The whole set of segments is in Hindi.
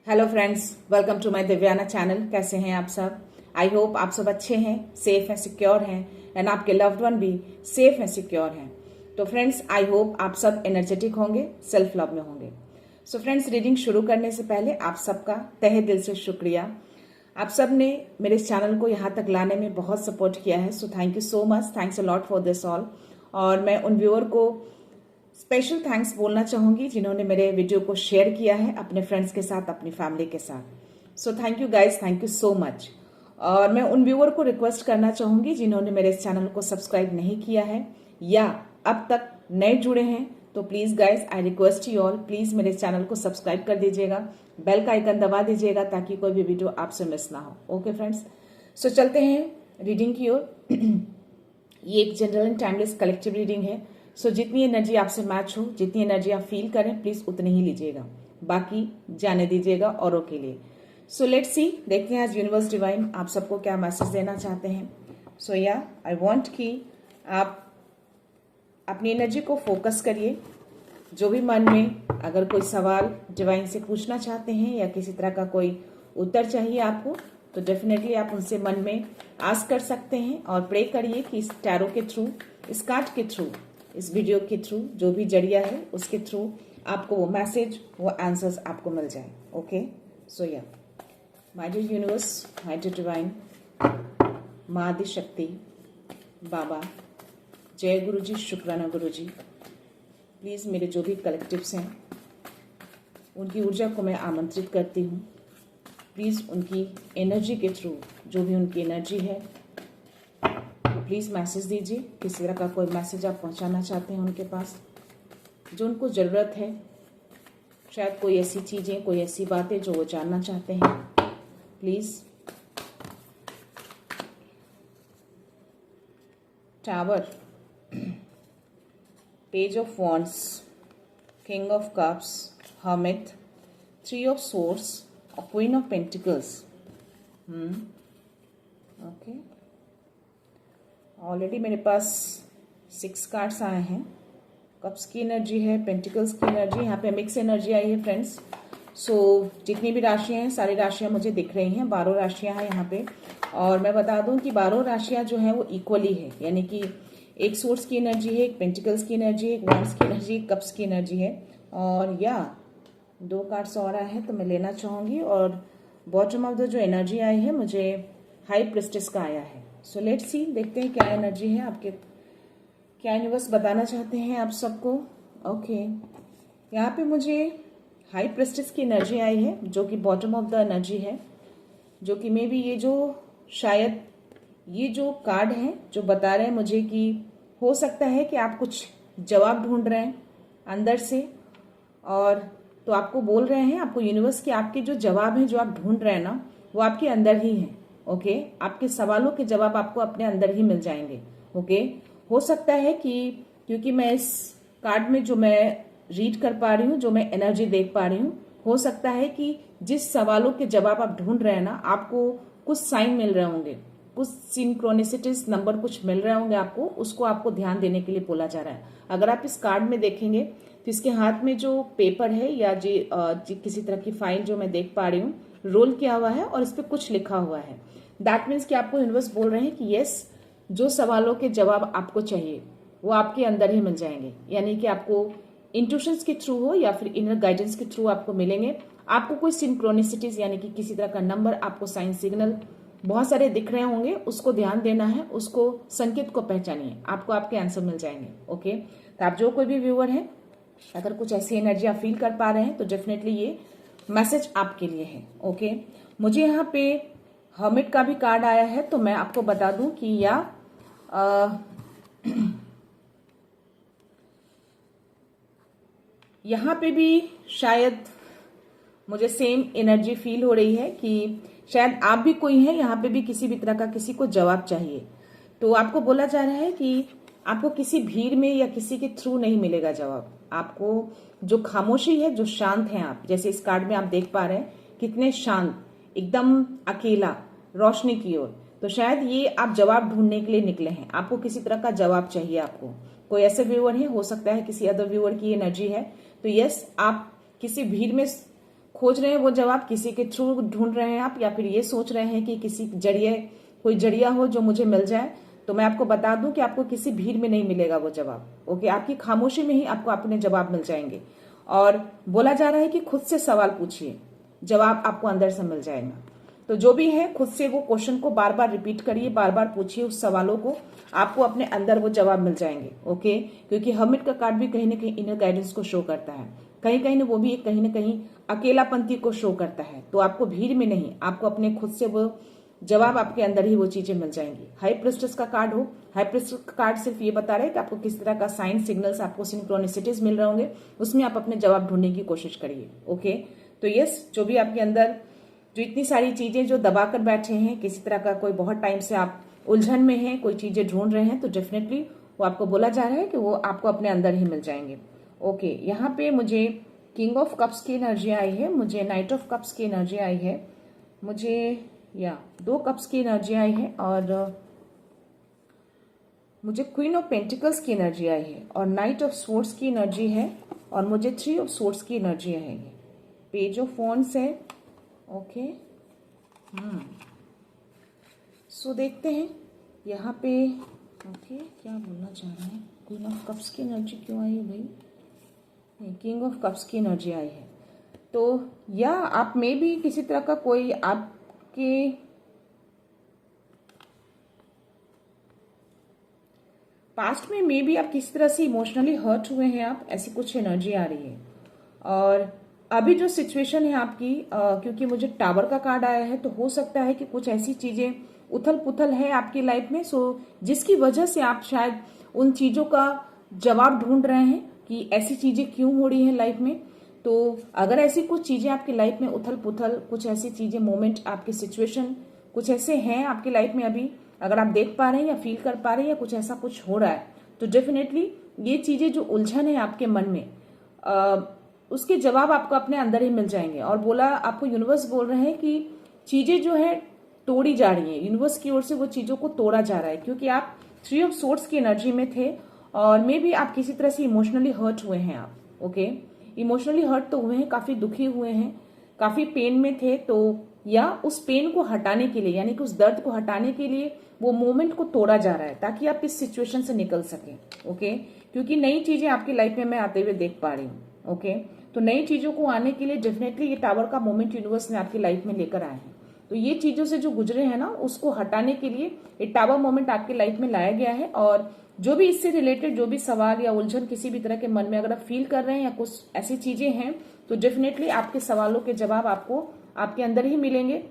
Hello friends, welcome to my Divyana channel. कैसे हैं आप सब? आई होप आप सब अच्छे हैं, सेफ हैं, सिक्योर हैं एंड आपके लव्ड वन भी सेफ हैं, सिक्योर हैं। तो फ्रेंड्स, आई होप आप सब एनर्जेटिक होंगे, सेल्फ लव में होंगे। सो फ्रेंड्स, रीडिंग शुरू करने से पहले आप सबका तहे दिल से शुक्रिया। आप सब ने मेरे इस चैनल को यहाँ तक लाने में बहुत सपोर्ट किया है। So thank you so much, thanks a lot for this all. और मैं उन व्यूअर को स्पेशल थैंक्स बोलना चाहूंगी जिन्होंने मेरे वीडियो को शेयर किया है अपने फ्रेंड्स के साथ, अपनी फैमिली के साथ। So thank you guys, thank you so much. और मैं उन व्यूअर को रिक्वेस्ट करना चाहूंगी जिन्होंने मेरे इस चैनल को सब्सक्राइब नहीं किया है या अब तक नए जुड़े हैं, तो please guys, I request you all, please मेरे चैनल को सब्सक्राइब कर दीजिएगा, बेल का आइकन दबा दीजिएगा ताकि कोई भी वीडियो आपसे मिस ना हो। ओके फ्रेंड्स, सो चलते हैं रीडिंग की ओर। ये एक general and timeless collective reading है। सो जितनी एनर्जी आपसे मैच हो, जितनी एनर्जी आप फील करें, प्लीज उतनी ही लीजिएगा, बाकी जाने दीजिएगा औरों के लिए। सो लेट्स सी, देखते हैं आज यूनिवर्स डिवाइन आप सबको क्या मैसेज देना चाहते हैं। सो या आई वांट कि आप अपनी एनर्जी को फोकस करिए। जो भी मन में अगर कोई सवाल डिवाइन से पूछना चाहते हैं या किसी तरह का कोई उत्तर चाहिए आपको, तो डेफिनेटली आप उनसे मन में आस्क कर सकते हैं और प्रे करिए कि इस टैरो के थ्रू, इस कार्ड के थ्रू, इस वीडियो के थ्रू, जो भी जरिया है उसके थ्रू आपको वो मैसेज, वो आंसर्स आपको मिल जाए। ओके, सो या my dear universe, my dear divine, माँ आदि शक्ति, बाबा, जय गुरु जी, शुक्राना गुरु जी। प्लीज़ मेरे जो भी कलेक्टिव्स हैं उनकी ऊर्जा को मैं आमंत्रित करती हूँ। प्लीज़ उनकी एनर्जी के थ्रू, जो भी उनकी एनर्जी है, प्लीज़ मैसेज दीजिए। किसी तरह का कोई मैसेज आप पहुंचाना चाहते हैं उनके पास, जो उनको ज़रूरत है, शायद कोई ऐसी चीज़ें, कोई ऐसी बातें जो वो जानना चाहते हैं। Please. Tower, page of wands, king of cups, hermit, 3 of swords और queen of pentacles. Okay, already मेरे पास 6 कार्ड्स आए हैं। कप्स की एनर्जी है, पेंटिकल्स की एनर्जी, यहाँ पे मिक्स एनर्जी आई है फ्रेंड्स। सो जितनी भी राशियाँ हैं, सारी राशियाँ मुझे दिख रही हैं। 12 राशियाँ हैं यहाँ पे। और मैं बता दूं कि 12 राशियाँ जो हैं वो इक्वली है, यानी कि एक सोर्स की एनर्जी है, एक पेंटिकल्स की एनर्जी है, एक वॉन्ड्स की एनर्जी, एक कप्स की एनर्जी है। और या 2 कार्ड्स और आए हैं तो मैं लेना चाहूँगी। और बॉटम ऑफ द जो एनर्जी आई है, मुझे हाई प्रिस्टेस का आया है। सो लेट्स सी, देखते हैं क्या एनर्जी है आपके, क्या यूनिवर्स बताना चाहते हैं आप सबको। ओके, यहाँ पे मुझे हाई प्रिस्टेस की एनर्जी आई है, जो कि बॉटम ऑफ द एनर्जी है, जो कि मे बी ये जो शायद ये जो कार्ड है जो बता रहे हैं मुझे कि हो सकता है कि आप कुछ जवाब ढूंढ रहे हैं अंदर से, और तो आपको बोल रहे हैं, आपको यूनिवर्स के आपके जो जवाब हैं, जो आप ढूंढ रहे हैं ना, वो आपके अंदर ही हैं। ओके, आपके सवालों के जवाब आपको अपने अंदर ही मिल जाएंगे। ओके, हो सकता है कि क्योंकि मैं इस कार्ड में जो मैं रीड कर पा रही हूँ, जो मैं एनर्जी देख पा रही हूँ, हो सकता है कि जिस सवालों के जवाब आप ढूंढ रहे हैं ना, आपको कुछ साइन मिल रहे होंगे, कुछ सिंक्रोनिसिटीज नंबर कुछ मिल रहे होंगे आपको, उसको आपको ध्यान देने के लिए बोला जा रहा है। अगर आप इस कार्ड में देखेंगे तो इसके हाथ में जो पेपर है या किसी तरह की फाइल जो मैं देख पा रही हूँ, रोल किया हुआ है और इस पर कुछ लिखा हुआ है। दैट मीन्स कि आपको यूनिवर्स बोल रहे हैं कि यस, जो सवालों के जवाब आपको चाहिए वो आपके अंदर ही मिल जाएंगे, यानी कि आपको इंट्यूशंस के थ्रू हो या फिर इनर गाइडेंस के थ्रू आपको मिलेंगे। आपको कोई सिंक्रोनिसिटीज यानी कि किसी तरह का नंबर, आपको साइन सिग्नल बहुत सारे दिख रहे होंगे, उसको ध्यान देना है, उसको संकेत को पहचानिए, आपको आपके आंसर मिल जाएंगे। ओके, तो आप जो कोई भी व्यूअर है, अगर कुछ ऐसी एनर्जी आप फील कर पा रहे हैं तो डेफिनेटली ये मैसेज आपके लिए है। ओके, मुझे यहाँ पे हर्मिट का भी कार्ड आया है, तो मैं आपको बता दूं कि यहाँ पे भी शायद मुझे सेम एनर्जी फील हो रही है कि शायद आप भी कोई हैं, यहाँ पे भी किसी भी तरह का किसी को जवाब चाहिए। तो आपको बोला जा रहा है कि आपको किसी भीड़ में या किसी के थ्रू नहीं मिलेगा जवाब। आपको जो खामोशी है, जो शांत है आप, जैसे इस कार्ड में आप देख पा रहे हैं कितने शांत, एकदम अकेला, रोशनी की ओर, तो शायद ये आप जवाब ढूंढने के लिए निकले हैं। आपको किसी तरह का जवाब चाहिए। आपको कोई ऐसे व्यूअर है, हो सकता है किसी अदर व्यूअर की एनर्जी है, तो यस, आप किसी भीड़ में खोज रहे हैं वो जवाब, किसी के थ्रू ढूंढ रहे हैं आप, या फिर ये सोच रहे हैं कि किसी जरिए कोई जरिया हो जो मुझे मिल जाए, तो मैं आपको बता दूं कि आपको किसी भीड़ में नहीं मिलेगा वो जवाब। ओके, आपकी खामोशी में ही आपको अपने जवाब मिल जाएंगे। और बोला जा रहा है कि खुद से सवाल पूछिए, जवाब आपको अंदर से मिल जाएगा। तो जो भी है, खुद से वो क्वेश्चन को बार बार रिपीट करिए, बार बार पूछिए उस सवालों को, आपको अपने अंदर वो जवाब मिल जाएंगे। ओके, क्योंकि हर्मिट का कार्ड भी कहीं ना कहीं इनर गाइडेंस को शो करता है, कहीं ना वो भी कहीं ना कहीं अकेलापंथी को शो करता है। तो आपको भीड़ में नहीं, आपको अपने खुद से वो जवाब, आपके अंदर ही वो चीजें मिल जाएंगी। हाई प्रेस्टिस का कार्ड हो, हाई प्रेस्टिस का कार्ड सिर्फ ये बता रहे हैं कि आपको किस तरह का साइन सिग्नल्स, आपको सिंक्रोनिसिटीज मिल रहे होंगे, उसमें आप अपने जवाब ढूंढने की कोशिश करिए। ओके, तो यस, जो भी आपके अंदर जो इतनी सारी चीजें जो दबा कर बैठे हैं, किसी तरह का कोई बहुत टाइम से आप उलझन में हैं, कोई चीजें ढूंढ रहे हैं, तो डेफिनेटली वो आपको बोला जा रहा है कि वो आपको अपने अंदर ही मिल जाएंगे। ओके, यहाँ पे मुझे किंग ऑफ कप्स की एनर्जी आई है, मुझे नाइट ऑफ कप्स की एनर्जी आई है, मुझे या 2 कप्स की एनर्जी आई है, और मुझे क्वीन ऑफ पेंटिकल्स की एनर्जी आई है, और नाइट ऑफ स्वॉर्ड्स की एनर्जी है, और मुझे 3 ऑफ स्वॉर्ड्स की एनर्जी है। पेज ऑफ वॉन्ड्स है। ओके, सो देखते हैं यहाँ पे। ओके, क्या बोलना चाह रहे हैं? क्वीन ऑफ कप्स की एनर्जी क्यों आई है भाई? नहीं, किंग ऑफ कप्स की एनर्जी आई है। तो या आप में भी किसी तरह का कोई आपके पास्ट में मे बी आप किसी तरह से इमोशनली हर्ट हुए हैं आप, ऐसी कुछ एनर्जी आ रही है। और अभी जो सिचुएशन है आपकी, क्योंकि मुझे टावर का कार्ड आया है, तो हो सकता है कि कुछ ऐसी चीजें उथल पुथल है आपकी लाइफ में, सो जिसकी वजह से आप शायद उन चीजों का जवाब ढूंढ रहे हैं कि ऐसी चीजें क्यों हो रही हैं लाइफ में। तो अगर ऐसी कुछ चीजें आपकी लाइफ में उथल पुथल, कुछ ऐसी चीजें, मोमेंट, आपकी सिचुएशन कुछ ऐसे हैं आपकी लाइफ में अभी, अगर आप देख पा रहे हैं या फील कर पा रहे हैं या कुछ ऐसा कुछ हो रहा है, तो डेफिनेटली ये चीजें जो उलझन है आपके मन में, उसके जवाब आपको अपने अंदर ही मिल जाएंगे। और बोला, आपको यूनिवर्स बोल रहे हैं कि चीजें जो है तोड़ी जा रही है, यूनिवर्स की ओर से वो चीजों को तोड़ा जा रहा है, क्योंकि आप 3 ऑफ सोर्ड्स की एनर्जी में थे, और मे बी आप किसी तरह से इमोशनली हर्ट हुए हैं आप। ओके, इमोशनली हर्ट तो हुए हैं, काफी दुखी हुए हैं, काफी पेन में थे, तो या उस पेन को हटाने के लिए, यानी कि उस दर्द को हटाने के लिए वो मोमेंट को तोड़ा जा रहा है, ताकि आप इस सिचुएशन से निकल सकें। ओके, क्योंकि नई चीजें आपकी लाइफ में मैं आते हुए देख पा रही हूँ। ओके, तो नई चीजों को आने के लिए डेफिनेटली ये टावर का मोमेंट यूनिवर्स ने आपकी लाइफ में लेकर आए हैं। तो ये चीजों से जो गुजरे हैं ना, उसको हटाने के लिए ये टावर मोमेंट आपकी लाइफ में लाया गया है। और जो भी इससे रिलेटेड जो भी सवाल या उलझन किसी भी तरह के मन में अगर आप फील कर रहे हैं या कुछ ऐसी चीजें हैं, तो डेफिनेटली आपके सवालों के जवाब आपको आपके अंदर ही मिलेंगे।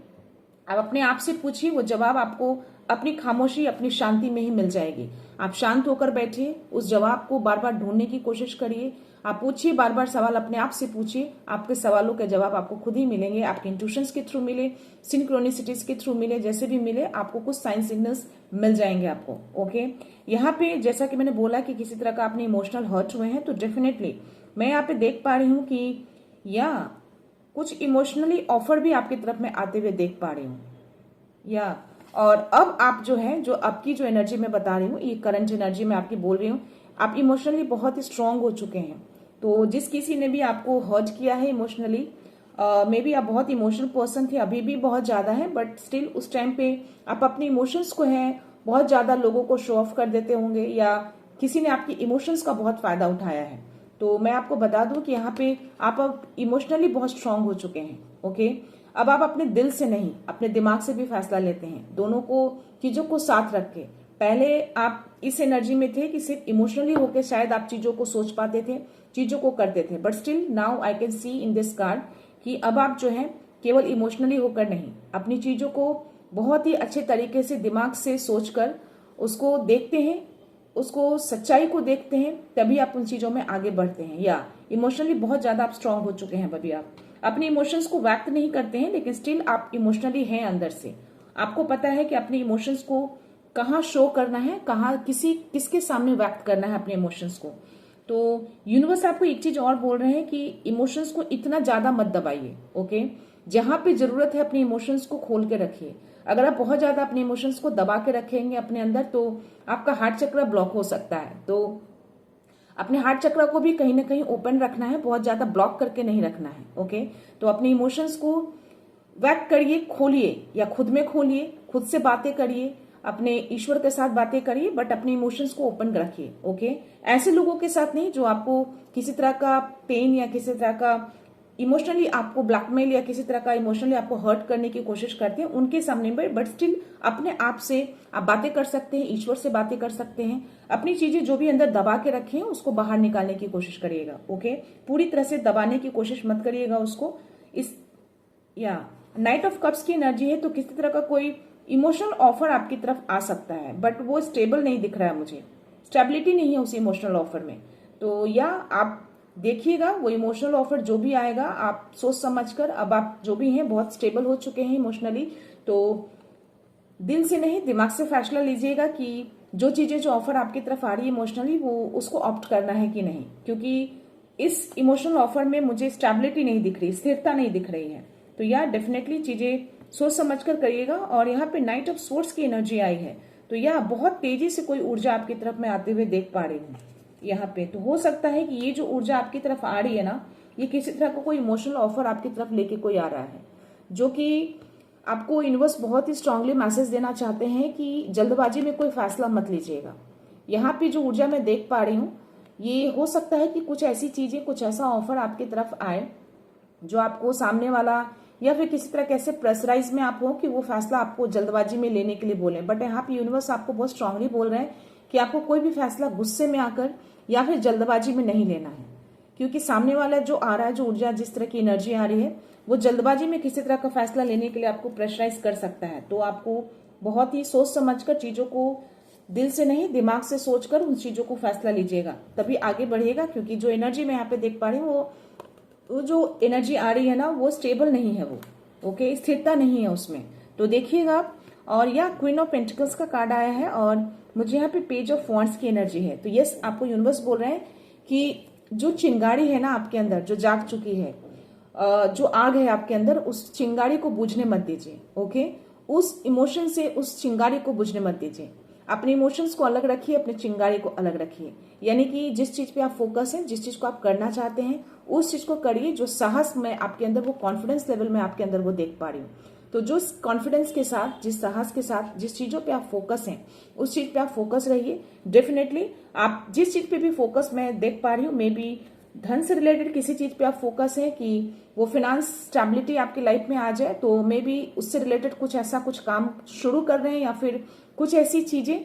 आप अपने आप से पूछिए, वो जवाब आपको अपनी खामोशी, अपनी शांति में ही मिल जाएगी। आप शांत होकर बैठिए, उस जवाब को बार बार ढूंढने की कोशिश करिए, आप पूछिए, बार बार सवाल अपने आप से पूछिए, आपके सवालों के जवाब आपको खुद ही मिलेंगे। आपके इंट्यूशंस के थ्रू मिले, सिंक्रोनिसिटीज के थ्रू मिले, जैसे भी मिले, आपको कुछ साइन सिग्नल्स मिल जाएंगे आपको। ओके, यहाँ पे जैसा कि मैंने बोला कि किसी तरह का आपने इमोशनल हर्ट हुए हैं, तो डेफिनेटली मैं यहाँ पे देख पा रही हूँ कि या कुछ इमोशनली ऑफर भी आपकी तरफ में आते हुए देख पा रही हूँ, या और अब आप जो है, जो आपकी जो एनर्जी मैं बता रही हूँ, ये करंट एनर्जी मैं आपकी बोल रही हूँ, आप इमोशनली बहुत ही स्ट्रांग हो चुके हैं। तो जिस किसी ने भी आपको हर्ट किया है इमोशनली, मे बी आप बहुत इमोशनल पर्सन थे, अभी भी बहुत ज्यादा है, बट स्टिल उस टाइम पे आप अपने इमोशंस को है बहुत ज्यादा लोगों को शो ऑफ कर देते होंगे, या किसी ने आपकी इमोशंस का बहुत फायदा उठाया है। तो मैं आपको बता दूं कि यहाँ पे आप अब इमोशनली बहुत स्ट्रांग हो चुके हैं। ओके, अब आप अपने दिल से नहीं, अपने दिमाग से भी फैसला लेते हैं, दोनों को चीजों को साथ रख के। पहले आप इस एनर्जी में थे कि सिर्फ इमोशनली होकर शायद आप चीजों को सोच पाते थे, चीजों को करते थे, but still now I can see in this card कि अब आप जो है केवल इमोशनली होकर नहीं, अपनी चीजों को बहुत ही अच्छे तरीके से दिमाग से सोचकर उसको देखते हैं, उसको सच्चाई को देखते हैं, तभी आप उन चीजों में आगे बढ़ते हैं। या इमोशनली बहुत ज्यादा आप स्ट्रांग हो चुके हैं, अभी आप अपने इमोशंस को व्यक्त नहीं करते हैं, लेकिन स्टिल आप इमोशनली हैं अंदर से। आपको पता है कि अपने इमोशंस को कहाँ शो करना है, कहाँ किसके सामने व्यक्त करना है अपने इमोशंस को। तो यूनिवर्स आपको एक चीज और बोल रहे हैं कि इमोशंस को इतना ज्यादा मत दबाइए। ओके, जहां पे जरूरत है अपने इमोशंस को खोल के रखिए। अगर आप बहुत ज्यादा अपने इमोशंस को दबा के रखेंगे अपने अंदर, तो आपका हार्ट चक्र ब्लॉक हो सकता है। तो अपने हार्ट चक्र को भी कहीं ना कहीं ओपन रखना है, बहुत ज्यादा ब्लॉक करके नहीं रखना है। ओके, तो अपने इमोशंस को व्यक्त करिए, खोलिए, या खुद में खोलिए, खुद से बातें करिए, अपने ईश्वर के साथ बातें करिए, बट अपने इमोशंस को ओपन रखिए। ओके, ऐसे लोगों के साथ नहीं जो आपको किसी तरह का पेन या किसी तरह का इमोशनली आपको ब्लैकमेल या किसी तरह का इमोशनली आपको हर्ट करने की कोशिश करते हैं, उनके सामने में, बट स्टिल अपने आप से आप बातें कर सकते हैं, ईश्वर से बातें कर सकते हैं। अपनी चीजें जो भी अंदर दबा के रखे हैं उसको बाहर निकालने की कोशिश करिएगा। ओके, पूरी तरह से दबाने की कोशिश मत करिएगा उसको। इस या नाइट ऑफ कप्स की एनर्जी है, तो किसी तरह का कोई इमोशनल ऑफर आपकी तरफ आ सकता है, बट वो स्टेबल नहीं दिख रहा है मुझे, स्टेबिलिटी नहीं है उस इमोशनल ऑफर में। तो या आप देखिएगा वो इमोशनल ऑफर जो भी आएगा, आप सोच समझकर, अब आप जो भी हैं बहुत स्टेबल हो चुके हैं इमोशनली, तो दिल से नहीं दिमाग से फैसला लीजिएगा कि जो चीजें जो ऑफर आपकी तरफ आ रही है इमोशनली, वो उसको ऑप्ट करना है कि नहीं, क्योंकि इस इमोशनल ऑफर में मुझे स्टेबिलिटी नहीं दिख रही, स्थिरता नहीं दिख रही है। तो यार डेफिनेटली चीजें सोच समझकर करिएगा। और यहाँ पे नाइट ऑफ सोर्स की एनर्जी आई है, तो यह बहुत तेजी से कोई ऊर्जा आपकी तरफ मैं आते हुए देख पा रही हूँ यहाँ पे। तो हो सकता है कि ये जो ऊर्जा आपकी तरफ आ रही है ना, ये किसी तरह का कोई इमोशनल ऑफर आपकी तरफ लेके कोई आ रहा है, जो कि आपको यूनिवर्स बहुत ही स्ट्रांगली मैसेज देना चाहते हैं कि जल्दबाजी में कोई फैसला मत लीजिएगा। यहाँ पे जो ऊर्जा मैं देख पा रही हूँ, ये हो सकता है कि कुछ ऐसी चीजें, कुछ ऐसा ऑफर आपकी तरफ आए जो आपको सामने वाला या फिर किसी तरह कैसे प्रेशराइज में आप हो कि वो फैसला आपको जल्दबाजी में लेने के लिए बोले। बट यहाँ पे यूनिवर्स आपको बहुत स्ट्रांगली बोल रहे हैं कि आपको कोई भी फैसला गुस्से में आकर या फिर जल्दबाजी में नहीं लेना है, क्योंकि सामने वाला जो आ रहा है, जो ऊर्जा, जिस तरह की एनर्जी आ रही है, वो जल्दबाजी में किसी तरह का फैसला लेने के लिए आपको प्रेशराइज कर सकता है। तो आपको बहुत ही सोच समझकर चीजों को, दिल से नहीं दिमाग से सोचकर उन चीजों को फैसला लीजिएगा, तभी आगे बढ़िएगा। क्योंकि जो एनर्जी मैं यहाँ पे देख पा रही हूँ, वो जो एनर्जी आ रही है ना, वो स्टेबल नहीं है, वो ओके, स्थिरता नहीं है उसमें। तो देखिएगा आप। और यह क्वीन ऑफ पेंटिकल्स का कार्ड आया है और मुझे यहाँ पे पेज ऑफ वॉन्ड्स की एनर्जी है। तो यस, आपको यूनिवर्स बोल रहे हैं कि जो चिंगारी है ना आपके अंदर, जो जाग चुकी है, जो आग है आपके अंदर, उस चिंगारी को बुझने मत दीजिए। ओके, उस इमोशन से उस चिंगारी को बुझने मत दीजिए। अपने इमोशंस को अलग रखिए, अपने चिंगारी को अलग रखिए। यानी कि जिस चीज पे आप फोकस है, जिस चीज को आप करना चाहते हैं, उस चीज को करिए। जो साहस में आपके अंदर, वो कॉन्फिडेंस लेवल में आपके अंदर वो देख पा रही हूँ। तो जो कॉन्फिडेंस के साथ, जिस साहस के साथ, जिस चीजों पे आप फोकस हैं, उस चीज पे आप फोकस रहिए। डेफिनेटली आप जिस चीज पे भी फोकस मैं देख पा रही हूँ, मे बी धन से रिलेटेड किसी चीज पे आप फोकस है कि वो फाइनेंस स्टेबिलिटी आपकी लाइफ में आ जाए, तो मे बी उससे रिलेटेड कुछ ऐसा कुछ काम शुरू कर रहे हैं, या फिर कुछ ऐसी चीजें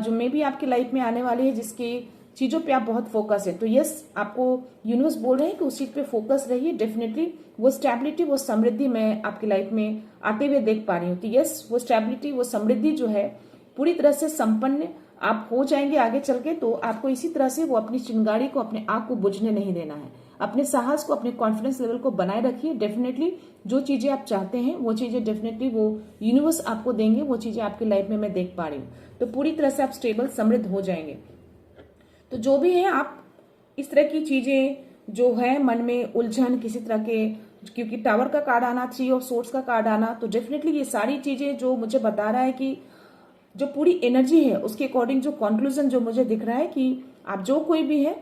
जो मे बी आपकी लाइफ में आने वाली है, जिसकी चीजों पे आप बहुत फोकस है। तो यस, आपको यूनिवर्स बोल रहे हैं कि उस चीज पे फोकस रहिए। डेफिनेटली वो स्टेबिलिटी, वो समृद्धि मैं आपकी लाइफ में आते हुए देख पा रही हूँ। तो यस, वो स्टेबिलिटी, वो समृद्धि जो है, पूरी तरह से संपन्न आप हो जाएंगे आगे चल के। तो आपको इसी तरह से वो अपनी चिंगारी को, अपने आग को बुझने नहीं देना है। अपने साहस को, अपने कॉन्फिडेंस लेवल को बनाए रखिए। डेफिनेटली जो चीजें आप चाहते हैं, वो चीजें डेफिनेटली वो यूनिवर्स आपको देंगे। वो चीजें आपकी लाइफ में मैं देख पा रही हूँ। तो पूरी तरह से आप स्टेबल, समृद्ध हो जाएंगे। तो जो भी है, आप इस तरह की चीजें जो है, मन में उलझन किसी तरह के, क्योंकि टावर का कार्ड आना, 3 ऑफ सोर्ड्स का कार्ड आना, तो डेफिनेटली ये सारी चीजें जो मुझे बता रहा है कि जो पूरी एनर्जी है, उसके अकॉर्डिंग जो कंक्लूजन जो मुझे दिख रहा है कि आप जो कोई भी है,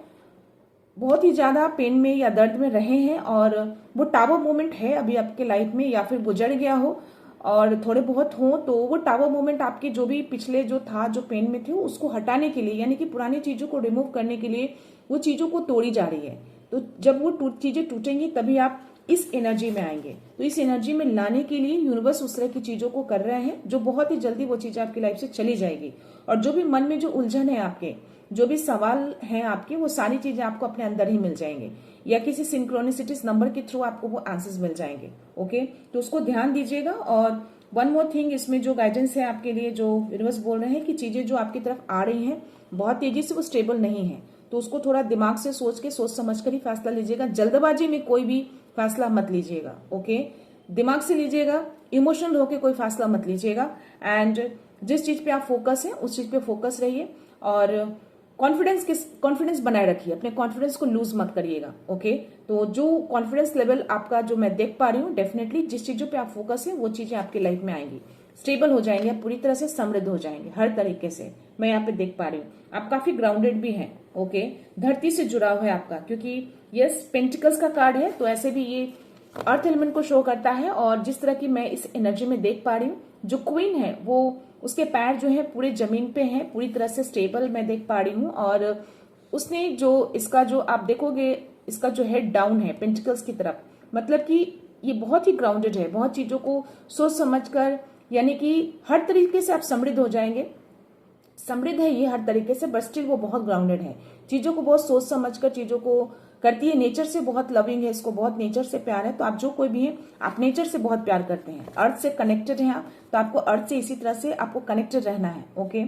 बहुत ही ज्यादा पेन में या दर्द में रहे हैं, और वो टावर मोमेंट है अभी आपके लाइफ में, या फिर गुजर गया हो और थोड़े बहुत हो, तो वो टावर मोमेंट आपके जो भी पिछले जो था, जो पेन में थे, उसको हटाने के लिए, यानी कि पुरानी चीजों को रिमूव करने के लिए वो चीजों को तोड़ी जा रही है। तो जब वो चीजें टूटेंगी, तभी आप इस एनर्जी में आएंगे। तो इस एनर्जी में लाने के लिए यूनिवर्स उस तरह की चीजों को कर रहे हैं, जो बहुत ही जल्दी वो चीजें आपकी लाइफ से चली जाएगी। और जो भी मन में जो उलझन है आपके, जो भी सवाल हैं आपके, वो सारी चीजें आपको अपने अंदर ही मिल जाएंगे, या किसी सिंक्रोनिसिटीज नंबर के थ्रू आपको वो आंसर्स मिल जाएंगे। ओके, तो उसको ध्यान दीजिएगा। और वन मोर थिंग, इसमें जो गाइडेंस है आपके लिए, जो यूनिवर्स बोल रहे हैं कि चीजें जो आपकी तरफ आ रही हैं बहुत तेजी से, वो स्टेबल नहीं है। तो उसको थोड़ा दिमाग से सोच के, सोच समझ कर ही फैसला लीजिएगा। जल्दबाजी में कोई भी फैसला मत लीजिएगा। ओके, दिमाग से लीजिएगा, इमोशनल होकर कोई फैसला मत लीजिएगा। एंड जिस चीज पे आप फोकस है, उस चीज पे फोकस रहिए। और कॉन्फिडेंस बनाए रखिए, अपने कॉन्फिडेंस को लूज मत करिएगा। ओके, तो जो कॉन्फिडेंस लेवल आपका जो मैं देख पा रही हूँ, डेफिनेटली जिस चीजों पे आप फोकस है, वो चीजें आपकी लाइफ में आएंगी। स्टेबल हो जाएंगे, आप पूरी तरह से समृद्ध हो जाएंगे हर तरीके से। मैं यहाँ पे देख पा रही हूँ आप काफी ग्राउंडेड भी हैं। ओके, धरती से जुड़ा हुआ है आपका, क्योंकि यस पेंटिकल्स का कार्ड है, तो ऐसे भी ये अर्थ एलिमेंट को शो करता है। और जिस तरह की मैं इस एनर्जी में देख पा रही हूँ, जो क्वीन है वो उसके पैर जो है पूरे जमीन पे हैं, पूरी तरह से स्टेबल मैं देख पा रही हूँ। और उसने जो इसका जो आप देखोगे इसका जो हेड डाउन है पेंटिकल्स की तरफ, मतलब कि ये बहुत ही ग्राउंडेड है, बहुत चीजों को सोच समझकर, यानी कि हर तरीके से आप समृद्ध हो जाएंगे। समृद्ध है ये हर तरीके से, बट स्टिल वो बहुत ग्राउंडेड है, चीजों को बहुत सोच समझकर चीजों को करती है। नेचर से बहुत लविंग है, इसको बहुत नेचर से प्यार है। तो आप जो कोई भी है, आप नेचर से बहुत प्यार करते हैं, अर्थ से कनेक्टेड हैं आप, तो आपको अर्थ से इसी तरह से आपको कनेक्टेड रहना है। ओके,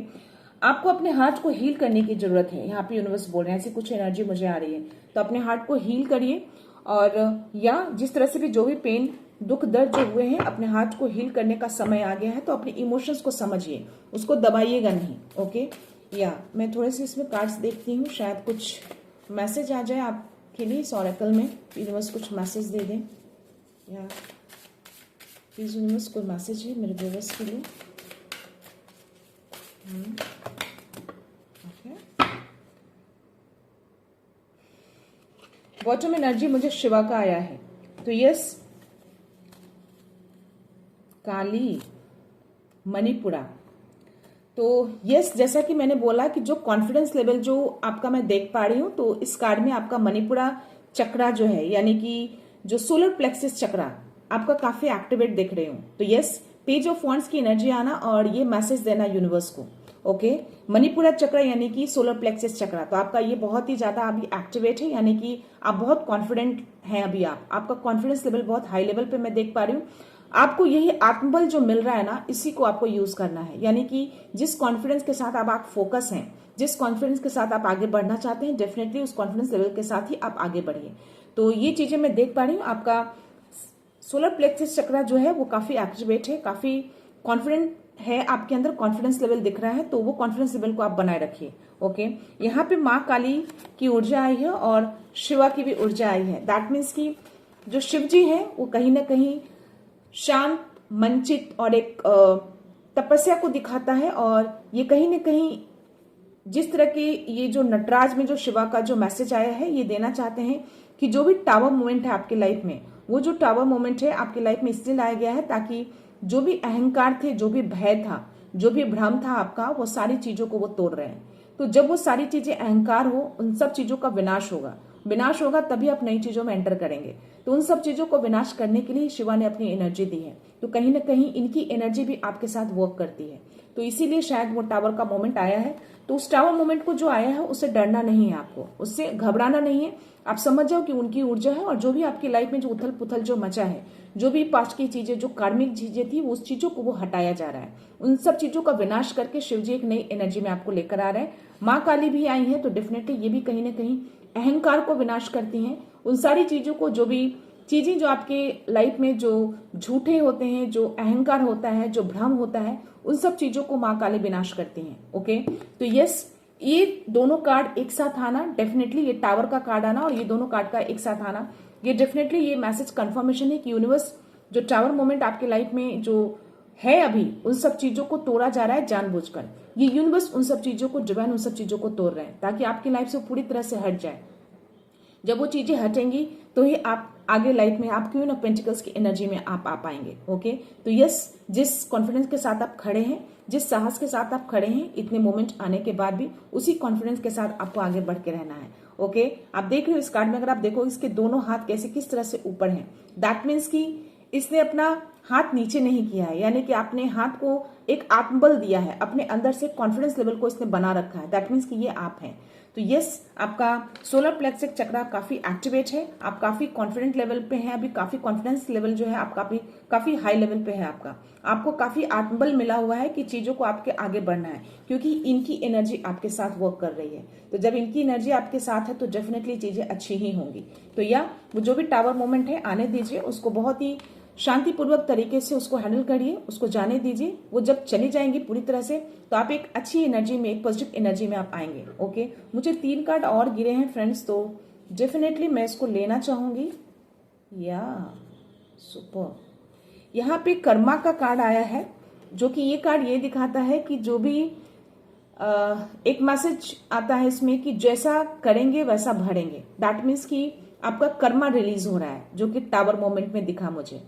आपको अपने हार्ट को हील करने की जरूरत है, यहाँ पे यूनिवर्स बोल रहे हैं, ऐसी कुछ एनर्जी मुझे आ रही है। तो अपने हार्ट को हील करिए, और या जिस तरह से भी जो भी पेन दुख दर्द जो हुए हैं, अपने हार्ट को हील करने का समय आ गया है। तो अपने इमोशंस को समझिए, उसको दबाइएगा नहीं। ओके, या मैं थोड़े से इसमें कार्ड्स देखती हूँ, शायद कुछ मैसेज आ जाए आपके लिए इस ऑरेकल में, यूनिवर्स कुछ मैसेज दे दें, या प्लीज यूनिवर्स कोई मैसेज है मेरे व्यूअर्स के लिए। बॉटम एनर्जी मुझे शिवा का आया है, तो यस काली मणिपुरा। तो यस, जैसा कि मैंने बोला कि जो कॉन्फिडेंस लेवल जो आपका मैं देख पा रही हूं, तो इस कार्ड में आपका मणिपुरा चक्रा जो है, यानी कि जो सोलर प्लेक्सिस चक्रा आपका काफी एक्टिवेट देख रही हूं। तो यस, पेज ऑफ वॉन्ड्स की एनर्जी आना और ये मैसेज देना यूनिवर्स को। ओके, मणिपुरा चक्र यानी कि सोलर प्लेक्सिस चक्रा, तो आपका ये बहुत ही ज्यादा अभी एक्टिवेट है, यानी कि आप बहुत कॉन्फिडेंट हैं अभी। आपका कॉन्फिडेंस लेवल बहुत हाई लेवल पे मैं देख पा रही हूँ। आपको यही आत्मबल जो मिल रहा है ना, इसी को आपको यूज करना है, यानी कि जिस कॉन्फिडेंस के साथ आप फोकस हैं, जिस कॉन्फिडेंस के साथ आप आगे बढ़ना चाहते हैं, डेफिनेटली उस कॉन्फिडेंस लेवल के साथ ही आप आगे बढ़िए। तो ये चीजें मैं देख पा रही हूँ। आपका सोलर प्लेक्सिस चक्रा जो है वो काफी एक्टिवेट है, काफी कॉन्फिडेंट है, आपके अंदर कॉन्फिडेंस लेवल दिख रहा है, तो वो कॉन्फिडेंस लेवल को आप बनाए रखिए। ओके, यहाँ पे माँ काली की ऊर्जा आई है और शिवा की भी ऊर्जा आई है। दैट मीन्स की जो शिव जी है वो कहीं ना कहीं शांत, मंचित और एक तपस्या को दिखाता है। और ये कहीं ना कहीं जिस तरह की ये जो नटराज में जो शिवा का जो मैसेज आया है, ये देना चाहते हैं कि जो भी टावर मोमेंट है आपके लाइफ में, वो जो टावर मोमेंट है आपके लाइफ में इसलिए लाया गया है ताकि जो भी अहंकार थे, जो भी भय था, जो भी भ्रम था आपका, वो सारी चीजों को वो तोड़ रहे हैं। तो जब वो सारी चीजें अहंकार हो, उन सब चीजों का विनाश होगा। विनाश होगा तभी आप नई चीजों में एंटर करेंगे। तो उन सब चीजों को विनाश करने के लिए शिवा ने अपनी एनर्जी दी है। तो कहीं ना कहीं इनकी एनर्जी भी आपके साथ वर्क करती है, तो इसीलिए शायद वो टावर का मोमेंट आया है। तो उस टावर मोमेंट को जो आया है उससे डरना नहीं है, आपको उससे घबराना नहीं है। आप समझ जाओ कि उनकी ऊर्जा है, और जो भी आपकी लाइफ में जो उथल पुथल जो मचा है, जो भी पास्ट की चीजें, जो कार्मिक चीजें थी, उस चीजों को वो हटाया जा रहा है। उन सब चीजों का विनाश करके शिवजी एक नई एनर्जी में आपको लेकर आ रहे हैं। माँ काली भी आई है, तो डेफिनेटली ये भी कहीं ना कहीं अहंकार को विनाश करती हैं। उन सारी चीजों को, जो भी चीजें जो आपके लाइफ में जो झूठे होते हैं, जो अहंकार होता है, जो भ्रम होता है, उन सब चीजों को माँ काली विनाश करती हैं। ओके, तो यस, ये दोनों कार्ड एक साथ आना, डेफिनेटली ये टावर का कार्ड आना और ये दोनों कार्ड का एक साथ आना, ये डेफिनेटली ये मैसेज कंफर्मेशन है कि यूनिवर्स जो टावर मोमेंट आपके लाइफ में जो है अभी, उन सब चीजों को तोड़ा जा रहा है जानबूझकर। ये यूनिवर्स उन सब चीजों को, डिवाइन उन सब चीजों को तोड़ रहे हैं ताकि आपकी लाइफ से पूरी तरह से हट जाए। जब वो चीजें हटेंगी तो ही आप आगे लाइफ में, आप क्यों ना पेंटिकल्स की एनर्जी में आप आ पाएंगे। ओके, तो यस, जिस कॉन्फिडेंस के साथ आप खड़े हैं, जिस साहस के साथ आप खड़े हैं, इतने मोमेंट आने के बाद भी उसी कॉन्फिडेंस के साथ आपको आगे बढ़ के रहना है। ओके, आप देख रहे हो इस कार्ड में, अगर आप देखो इसके दोनों हाथ कैसे किस तरह से ऊपर हैं, दैट मीन्स कि इसने अपना हाथ नीचे नहीं किया है, यानी कि आपने हाथ को एक आत्मबल दिया है, अपने अंदर से कॉन्फिडेंस लेवल को इसने बना रखा है। दैट मीन्स कि ये आप हैं। तो यस, आपका सोलर प्लेक्सिस चक्रा काफी एक्टिवेट है, आप काफी कॉन्फिडेंट लेवल पे हैं अभी, काफी कॉन्फिडेंस लेवल जो है आपका काफी हाई लेवल पे है आपको काफी आत्मबल मिला हुआ है कि चीजों को आपके आगे बढ़ना है, क्योंकि इनकी एनर्जी आपके साथ वर्क कर रही है। तो जब इनकी एनर्जी आपके साथ है तो डेफिनेटली चीजें अच्छी ही होंगी। तो या वो जो भी टावर मोमेंट है आने दीजिए, उसको बहुत ही शांतिपूर्वक तरीके से उसको हैंडल करिए, उसको जाने दीजिए। वो जब चली जाएंगी पूरी तरह से तो आप एक अच्छी एनर्जी में, एक पॉजिटिव एनर्जी में आप आएंगे। ओके, मुझे 3 कार्ड और गिरे हैं फ्रेंड्स, तो डेफिनेटली मैं इसको लेना चाहूंगी। या सुपर, यहाँ पे कर्मा का कार्ड आया है जो कि ये कार्ड ये दिखाता है कि जो भी एक मैसेज आता है इसमें कि जैसा करेंगे वैसा भरेंगे। दैट मीन्स कि आपका कर्मा रिलीज हो रहा है, जो कि टावर मोमेंट में दिखा मुझे।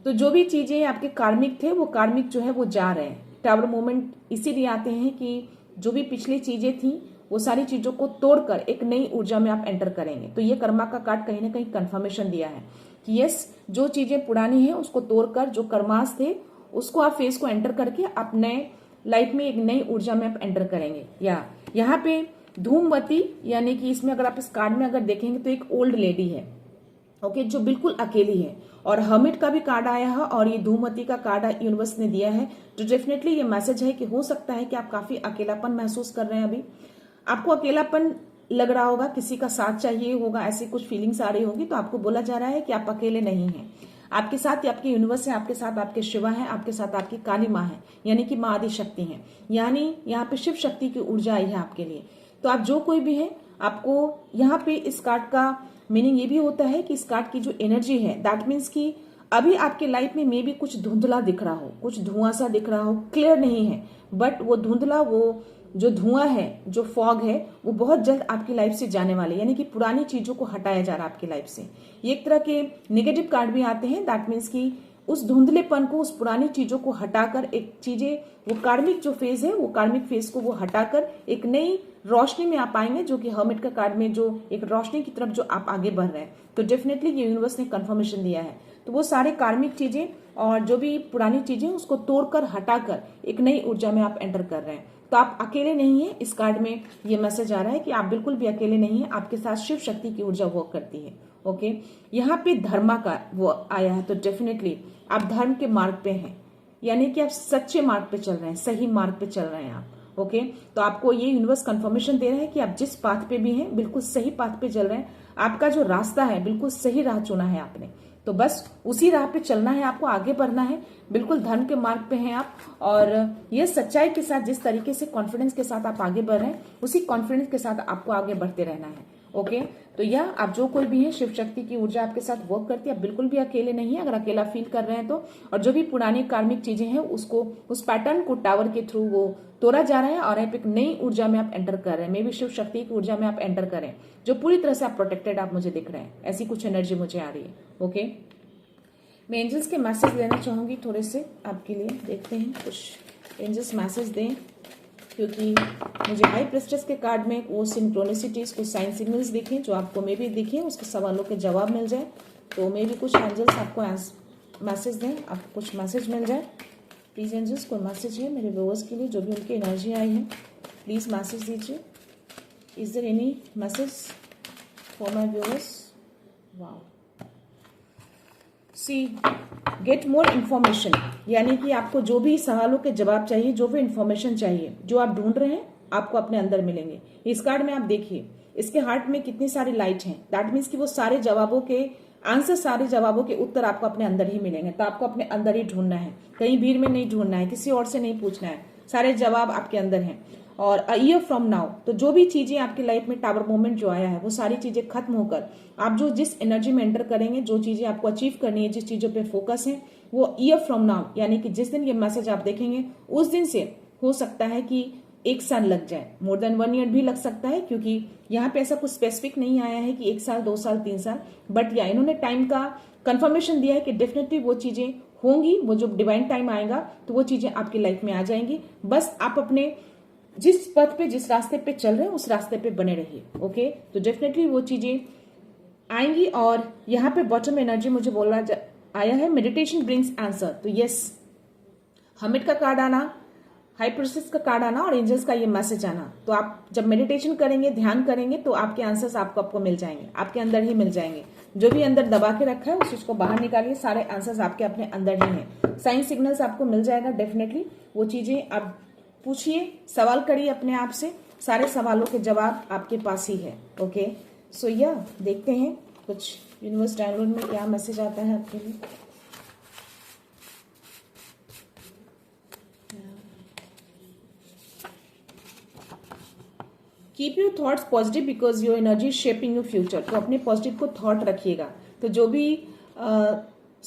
तो जो भी चीजें आपके कार्मिक थे वो कार्मिक जो है वो जा रहे हैं। टावर मोमेंट इसीलिए आते हैं कि जो भी पिछली चीजें थी वो सारी चीजों को तोड़कर एक नई ऊर्जा में आप एंटर करेंगे। तो ये कर्मा का कार्ड कहीं ना कहीं कंफर्मेशन दिया है कि यस, जो चीजें पुरानी है उसको तोड़कर जो कर्मास थे उसको आप फेस को एंटर करके आप नए लाइफ में एक नई ऊर्जा में आप एंटर करेंगे। या यहाँ पे धूमवती, यानी कि इसमें अगर आप इस कार्ड में अगर देखेंगे तो एक ओल्ड लेडी है, ओके, जो बिल्कुल अकेली है। और हर्मिट का भी कार्ड आया है और ये धूमवती का कार्ड यूनिवर्स ने दिया है। तो डेफिनेटली ये मैसेज है कि हो सकता है कि आप काफी अकेलापन महसूस कर रहे हैं। अभी आपको अकेलापन लग रहा होगा, किसी का साथ चाहिए होगा, ऐसी कुछ फीलिंग्स आ रही होगी। तो आपको बोला जा रहा है कि आप अकेले नहीं हैं, आपके साथ आपके यूनिवर्स है, आपके साथ आपके शिवा है, आपके साथ आपकी काली माँ है, यानी कि माँ आदि शक्ति है। यानी यहाँ पे शिव शक्ति की ऊर्जा आई है आपके लिए। तो आप जो कोई भी है, आपको यहाँ पे इस कार्ड का मीनिंग ये भी होता है कि इस कार्ड की जो एनर्जी है दैट मीन्स कि अभी आपके लाइफ में मे भी कुछ धुंधला दिख रहा हो, कुछ धुआं सा दिख रहा हो, क्लियर नहीं है, बट वो धुंधला, वो जो धुआं है, जो फॉग है, वो बहुत जल्द आपकी लाइफ से जाने वाले, यानी कि पुरानी चीजों को हटाया जा रहा है आपकी लाइफ से। ये एक तरह के नेगेटिव कार्ड भी आते हैं। दैट मीन्स कि उस धुंधलेपन को, उस पुरानी चीजों को हटाकर एक चीजें, वो कार्मिक जो फेज है, वो कार्मिक फेज को वो हटाकर एक नई रोशनी में आप आएंगे, जो कि हर्मिट का कार्ड में जो एक रोशनी की तरफ जो आप आगे बढ़ रहे हैं। तो डेफिनेटली ये यूनिवर्स ने कंफर्मेशन दिया है। तो वो सारे कार्मिक चीजें और जो भी पुरानी चीजें उसको तोड़कर हटाकर एक नई ऊर्जा में आप एंटर कर रहे हैं। तो आप अकेले नहीं है। इस कार्ड में ये मैसेज आ रहा है कि आप बिल्कुल भी अकेले नहीं है, आपके साथ शिव शक्ति की ऊर्जा वर्क करती है। ओके, यहाँ पे धर्मा का वो आया है। तो डेफिनेटली आप धर्म के मार्ग पे हैं, यानी कि आप सच्चे मार्ग पे चल रहे हैं, सही मार्ग पे चल रहे हैं आप। ओके, तो आपको ये यूनिवर्स कंफर्मेशन दे रहा है कि आप जिस पाथ पे भी हैं बिल्कुल सही पाथ पे चल रहे हैं। आपका जो रास्ता है बिल्कुल सही राह चुना है आपने, तो बस उसी राह पे चलना है, आपको आगे बढ़ना है। बिल्कुल धर्म के मार्ग पे हैं आप, और ये सच्चाई के साथ, जिस तरीके से कॉन्फिडेंस के साथ आप आगे बढ़ रहे हैं, उसी कॉन्फिडेंस के साथ आपको आगे बढ़ते रहना है। ओके, तो यह आप जो कोई भी है, शिव शक्ति की ऊर्जा आपके साथ वर्क करती है। आप बिल्कुल भी अकेले नहीं है, अगर अकेला फील कर रहे हैं तो। और जो भी पुरानी कार्मिक चीजें हैं उसको, उस पैटर्न को टावर के थ्रू वो तोड़ा जा रहा है और आप एक नई ऊर्जा में आप एंटर कर रहे हैं। मे भी शिव शक्ति की ऊर्जा में आप एंटर करें, जो पूरी तरह से आप प्रोटेक्टेड आप मुझे दिख रहे हैं। ऐसी कुछ एनर्जी मुझे आ रही है। ओके, मैं एंजल्स के मैसेज लेना चाहूंगी थोड़े से आपके लिए। देखते हैं कुछ एंजल्स मैसेज दें, क्योंकि मुझे हाई प्रेस्टेस के कार्ड में वो सिंक्रोनिसिटीज, कुछ साइन सिग्नल्स दिखे जो आपको मे भी दिखे, उसके सवालों के जवाब मिल जाए। तो मे भी कुछ एंजल्स आपको मैसेज दें, आपको कुछ मैसेज मिल जाए। प्लीज एंजल्स, कोई मैसेज है मेरे व्यूअर्स के लिए, जो भी उनकी एनर्जी आई है प्लीज मैसेज दीजिए। Is there any message for my viewers? Wow, see get more information, यानी कि आपको जो भी सवालों के जवाब चाहिए, जो भी इन्फॉर्मेशन चाहिए, जो आप ढूंढ रहे हैं, आपको अपने अंदर मिलेंगे। इस कार्ड में आप देखिए, इसके हार्ट में कितनी सारी लाइट हैं। दैट मीन्स कि वो सारे जवाबों के आंसर, सारे जवाबों के उत्तर आपको अपने अंदर ही मिलेंगे। तो आपको अपने अंदर ही ढूंढना है, कहीं भीड़ में नहीं ढूंढना है, किसी और से नहीं पूछना है। सारे जवाब आपके अंदर हैं। और अ ईयर फ्रॉम नाउ, तो जो भी चीजें आपकी लाइफ में टावर मोमेंट जो आया है, वो सारी चीजें खत्म होकर आप जो जिस एनर्जी में एंटर करेंगे, जो चीजें आपको अचीव करनी है, जिस चीजों पे फोकस है, वो ईयर फ्रॉम नाउ, यानी कि जिस दिन ये मैसेज आप देखेंगे उस दिन से हो सकता है कि 1 साल लग जाए, मोर देन 1 ईयर भी लग सकता है, क्योंकि यहाँ पे ऐसा कुछ स्पेसिफिक नहीं आया है कि 1 साल, 2 साल, 3 साल, बट या इन्होंने टाइम का कंफर्मेशन दिया है कि डेफिनेटली वो चीजें होंगी। वो जो डिवाइन टाइम आएगा तो वो चीजें आपकी लाइफ में आ जाएंगी। बस आप अपने जिस पथ पे, जिस रास्ते पे चल रहे हैं, उस रास्ते पे बने रहिए। ओके, तो डेफिनेटली वो चीजें आएंगी। और यहाँ पे बॉटम एनर्जी मुझे बोलना आया है, मेडिटेशन ब्रिंग्स आंसर। तो यस, हमिट का कार्ड आना, हाई प्रिस्टेस का कार्ड आना और एंजल्स का ये मैसेज आना। तो आप जब मेडिटेशन करेंगे, ध्यान करेंगे, तो आपके आंसर्स आपको मिल जाएंगे, आपके अंदर ही मिल जाएंगे। जो भी अंदर दबा के रखा है उस चीज को बाहर निकालिए, सारे आंसर्स आपके अपने अंदर ही हैं। साइन सिग्नल्स आपको मिल जाएगा डेफिनेटली। वो चीजें आप पूछिए, सवाल करिए अपने आप से, सारे सवालों के जवाब आपके पास ही है। ओके, सो या देखते हैं कुछ यूनिवर्स डाउनलोड में क्या मैसेज आता है आपके लिए। Keep your thoughts positive because your energy shaping your future. तो अपने पॉजिटिव को थॉट रखिएगा। तो जो भी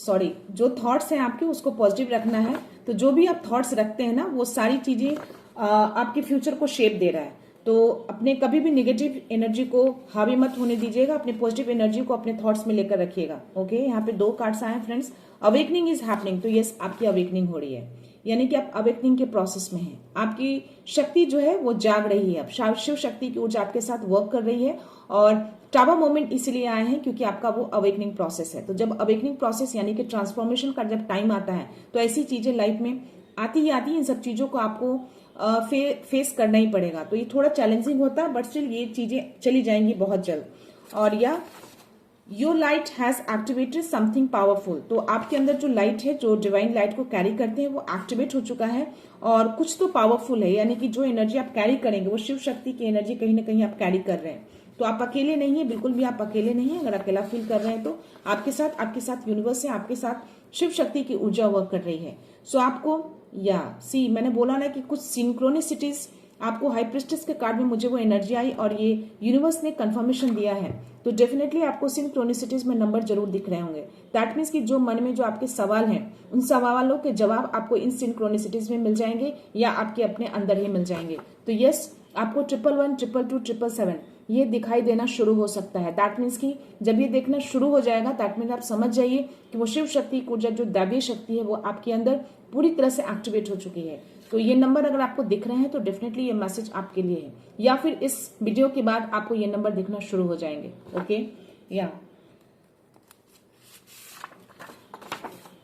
सॉरी, जो थॉट्स हैं आपके उसको पॉजिटिव रखना है। तो जो भी आप थॉट्स रखते हैं ना, वो सारी चीजें आपके फ्यूचर को शेप दे रहा है। तो अपने कभी भी नेगेटिव एनर्जी को हावी मत होने दीजिएगा, अपने पॉजिटिव एनर्जी को अपने थॉट्स में लेकर रखिएगा। ओके, यहाँ पे 2 कार्ड्स आए हैं फ्रेंड्स। अवेकनिंग इज हैपनिंग, तो यस, आपकी अवेकनिंग हो रही है, यानी कि आप अवेकनिंग के प्रोसेस में हैं। आपकी शक्ति जो है वो जाग रही है, अब शिव शक्ति की ऊर्जा आपके साथ वर्क कर रही है। और टावर मोमेंट इसलिए आए हैं क्योंकि आपका वो अवेकनिंग प्रोसेस है। तो जब अवेकनिंग प्रोसेस यानी कि ट्रांसफॉर्मेशन का जब टाइम आता है, तो ऐसी चीजें लाइफ में आती ही आती है। इन सब चीजों को आपको फेस करना ही पड़ेगा। तो ये थोड़ा चैलेंजिंग होता है, बट स्टिल ये चीजें चली जाएंगी बहुत जल्द। और या your light has activated something powerful, तो आपके अंदर जो लाइट है, जो डिवाइन लाइट को कैरी करते हैं, वो एक्टिवेट हो चुका है और कुछ तो पावरफुल है, यानी कि जो एनर्जी आप कैरी करेंगे वो शिव शक्ति की एनर्जी कहीं ना कहीं आप कैरी कर रहे हैं। तो आप अकेले नहीं है, बिल्कुल भी आप अकेले नहीं है। अगर अकेला फील कर रहे हैं तो आपके साथ यूनिवर्स है, आपके साथ शिव शक्ति की ऊर्जा वर्क कर रही है। सो आपको मैंने बोला ना कि कुछ सिंक्रोनिसिटीज आपको हाई प्रिस्टेस के कार्ड में मुझे वो एनर्जी आई और ये यूनिवर्स ने कंफर्मेशन दिया है। तो डेफिनेटली आपको सिंक्रोनिसिटीज में नंबर जरूर दिख रहे होंगे। दैट मीन्स कि जो मन में जो आपके सवाल हैं, उन सवालों के जवाब आपको इन सिंक्रोनिसिटीज में मिल जाएंगे या आपके अपने अंदर ही मिल जाएंगे। तो यस, आपको 1111, 2222, 777 ये दिखाई देना शुरू हो सकता है। दैट मीन्स कि जब ये देखना शुरू हो जाएगा, दैट मीन्स आप समझ जाइए कि वो शिव शक्ति की ऊर्जा, जो दैवीय शक्ति है, वो आपके अंदर पूरी तरह से एक्टिवेट हो चुकी है। तो ये नंबर अगर आपको दिख रहे हैं तो डेफिनेटली ये मैसेज आपके लिए है, या फिर इस वीडियो के बाद आपको ये नंबर दिखना शुरू हो जाएंगे। ओके, या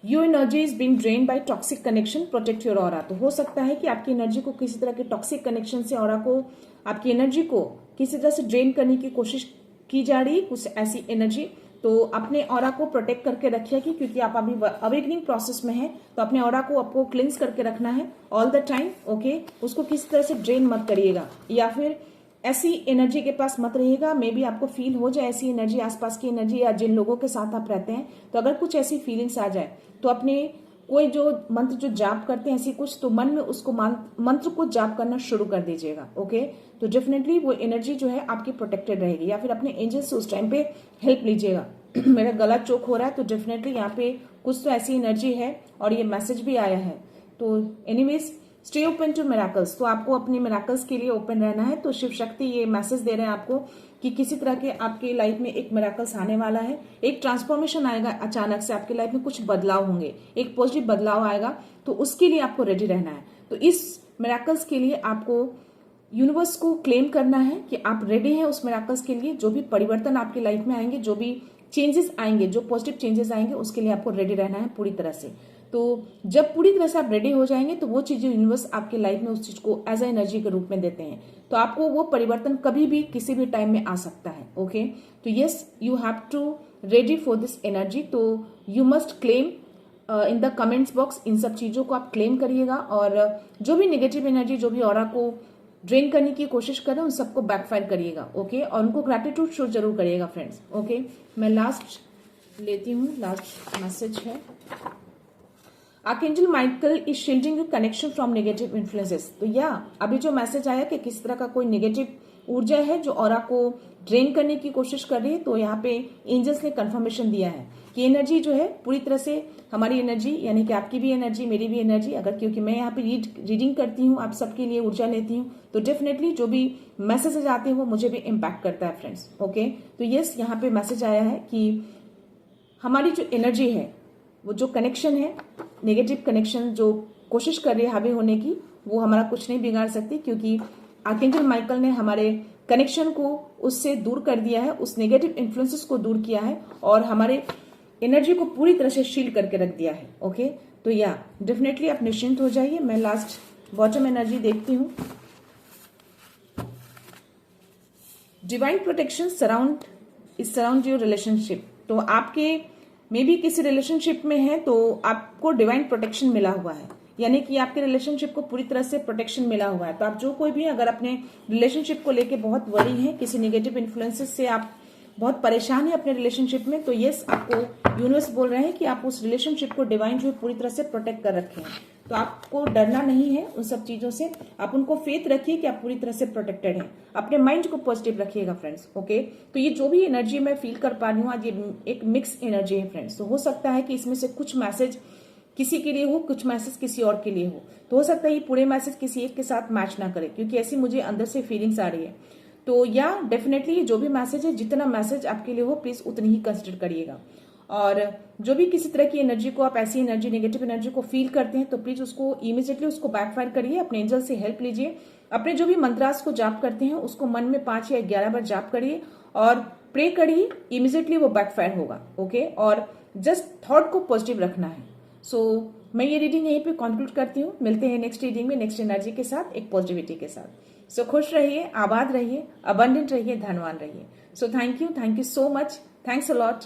your energy is being drain by toxic connection, protect your aura. तो हो सकता है कि आपकी एनर्जी को किसी तरह के टॉक्सिक कनेक्शन से, ऑरा को, आपकी एनर्जी को किसी तरह से ड्रेन करने की कोशिश की जा रही है, कुछ ऐसी एनर्जी। तो अपने ऑरा को प्रोटेक्ट करके रखिए, क्योंकि आप अभी अवेकनिंग प्रोसेस में हैं। तो अपने ऑरा को आपको क्लींस करके रखना है ऑल द टाइम। ओके, उसको किसी तरह से ड्रेन मत करिएगा, या फिर ऐसी एनर्जी के पास मत रहिएगा। मे बी आपको फील हो जाए ऐसी एनर्जी, आसपास की एनर्जी, या जिन लोगों के साथ आप रहते हैं, तो अगर कुछ ऐसी फीलिंग्स आ जाए तो अपने कोई जो मंत्र जो जाप करते हैं ऐसी कुछ, तो मन में उसको मंत्र को जाप करना शुरू कर दीजिएगा। ओके, तो डेफिनेटली वो एनर्जी जो है आपकी प्रोटेक्टेड रहेगी। या फिर अपने एंजल से उस टाइम पे हेल्प लीजिएगा। मेरा गला चोक हो रहा है, तो डेफिनेटली यहाँ पे कुछ तो ऐसी एनर्जी है और ये मैसेज भी आया है। तो anyways, stay open to miracles. तो आपको अपने मिराकल्स के लिए ओपन रहना है। तो शिव शक्ति ये मैसेज दे रहे हैं आपको कि किसी तरह के आपके लाइफ में एक मिराकल्स आने वाला है, एक ट्रांसफॉर्मेशन आएगा, अचानक से आपके लाइफ में कुछ बदलाव होंगे, एक पॉजिटिव बदलाव आएगा। तो उसके लिए आपको रेडी रहना है। तो इस मिराकल्स के लिए आपको यूनिवर्स को क्लेम करना है कि आप रेडी हैं उस मिराकल्स के लिए। जो भी परिवर्तन आपकी लाइफ में आएंगे, जो भी चेंजेस आएंगे, जो पॉजिटिव चेंजेस आएंगे, उसके लिए आपको रेडी रहना है पूरी तरह से। तो जब पूरी तरह से आप रेडी हो जाएंगे, तो वो चीजें यूनिवर्स आपके लाइफ में उस चीज को एज ए एनर्जी के रूप में देते हैं। तो आपको वो परिवर्तन कभी भी किसी भी टाइम में आ सकता है। ओके, तो yes, you have to ready for this energy. तो you must claim in the comments box, इन सब चीजों को आप क्लेम करिएगा। और जो भी नेगेटिव एनर्जी, जो भी ऑरा को ड्रेन करने की कोशिश कर रहे हैं, उन सबको बैकफायर करिएगा। ओके, और उनको ग्रेटिट्यूड शो जरूर करिएगा फ्रेंड्स। ओके, मैं लास्ट लेती हूँ, लास्ट मैसेज है। Archangel Michael is shielding connection from negative influences. तो या अभी जो मैसेज आया कि किस तरह का कोई नेगेटिव ऊर्जा है जो ऑरा को ड्रेन करने की कोशिश कर रही है, तो यहाँ पे एंजल्स ने कंफर्मेशन दिया है कि एनर्जी जो है पूरी तरह से, हमारी एनर्जी यानी कि आपकी भी एनर्जी, मेरी भी एनर्जी, अगर क्योंकि मैं यहाँ पे रीडिंग करती हूँ, आप सबके लिए ऊर्जा लेती हूँ, तो डेफिनेटली जो भी मैसेजेस आते हैं वो मुझे भी इम्पैक्ट करता है फ्रेंड्स। ओके, तो यस, यहाँ पे मैसेज आया है कि हमारी जो एनर्जी है, वो जो कनेक्शन है, नेगेटिव कनेक्शन जो कोशिश कर रही है हावी होने की, वो हमारा कुछ नहीं बिगाड़ सकती, क्योंकि आर्कएंजल माइकल ने हमारे कनेक्शन को उससे दूर कर दिया है, उस नेगेटिव इन्फ्लुएंसेस को दूर किया है और हमारे एनर्जी को पूरी तरह से शील्ड करके रख दिया है। ओके, तो या डेफिनेटली आप निश्चिंत हो जाइए। मैं लास्ट बॉटम एनर्जी देखती हूँ। Divine protection surround your relationship. तो आपके मे बी किसी रिलेशनशिप में है, तो आपको डिवाइन प्रोटेक्शन मिला हुआ है, यानी कि आपके रिलेशनशिप को पूरी तरह से प्रोटेक्शन मिला हुआ है। तो आप जो कोई भी अगर अपने रिलेशनशिप को लेके बहुत वरी है, किसी नेगेटिव इन्फ्लुएंसेस से आप बहुत परेशान है अपने रिलेशनशिप में, तो यस, आपको यूनिवर्स बोल रहे हैं कि आप उस रिलेशनशिप को डिवाइन जो है पूरी तरह से प्रोटेक्ट कर रखे हैं। तो आपको डरना नहीं है उन सब चीजों से, आप उनको फेथ रखिए कि आप पूरी तरह से प्रोटेक्टेड हैं। अपने माइंड को पॉजिटिव रखिएगा फ्रेंड्स। ओके, तो ये जो भी एनर्जी मैं फील कर पा रही हूँ आज, ये एक मिक्स एनर्जी है फ्रेंड्स। तो हो सकता है कि इसमें से कुछ मैसेज किसी के लिए हो, कुछ मैसेज किसी और के लिए हो। तो हो सकता है ये पूरे मैसेज किसी एक के साथ मैच ना करे, क्योंकि ऐसी मुझे अंदर से फीलिंग्स आ रही है। तो या डेफिनेटली जो भी मैसेज है, जितना मैसेज आपके लिए हो प्लीज उतनी ही कंसिडर करिएगा। और जो भी किसी तरह की एनर्जी को, आप ऐसी एनर्जी, नेगेटिव एनर्जी को फील करते हैं, तो प्लीज उसको इमीडिएटली उसको बैकफायर करिए, अपने एंजल से हेल्प लीजिए। अपने जो भी मंत्रास को जाप करते हैं उसको मन में 5 या 11 बार जाप करिए और प्रे करिए, इमीडिएटली वो बैकफायर होगा। ओके, और जस्ट थॉट को पॉजिटिव रखना है। सो मैं ये रीडिंग यहीं पे कंक्लूड करती हूँ। मिलते हैं नेक्स्ट रीडिंग में, नेक्स्ट एनर्जी के साथ, एक पॉजिटिविटी के साथ। सो खुश रहिए, आबाद रहिए, अबंडेंट रहिए, धनवान रहिए। So thank you so much, thanks a lot.